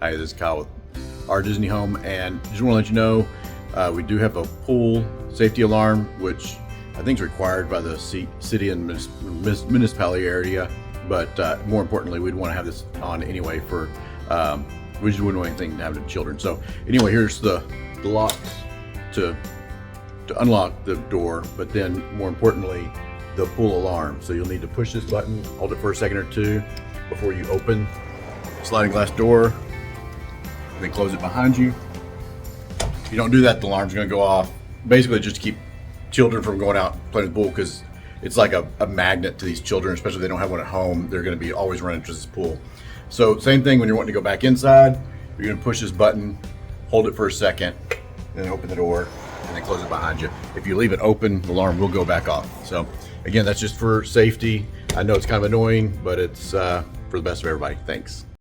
Hi, this is Kyle with our Disney home, and just want to let you know we do have a pool safety alarm, which I think is required by the city and municipality area. But more importantly, we'd want to have this on anyway for we just wouldn't want anything to happen to children. So anyway, here's the lock to unlock the door, but then more importantly, the pool alarm. So you'll need to push this button, hold it for a second or two before you open the sliding glass door, then close it behind you. If you don't do that, the alarm's gonna go off. Basically just to keep children from going out and playing with the pool, because it's like a magnet to these children, especially if they don't have one at home. They're gonna be always running to this pool. So same thing when you're wanting to go back inside, you're gonna push this button, hold it for a second, then open the door, and then close it behind you. If you leave it open, the alarm will go back off. So again, that's just for safety. I know it's kind of annoying, but it's for the best of everybody. Thanks.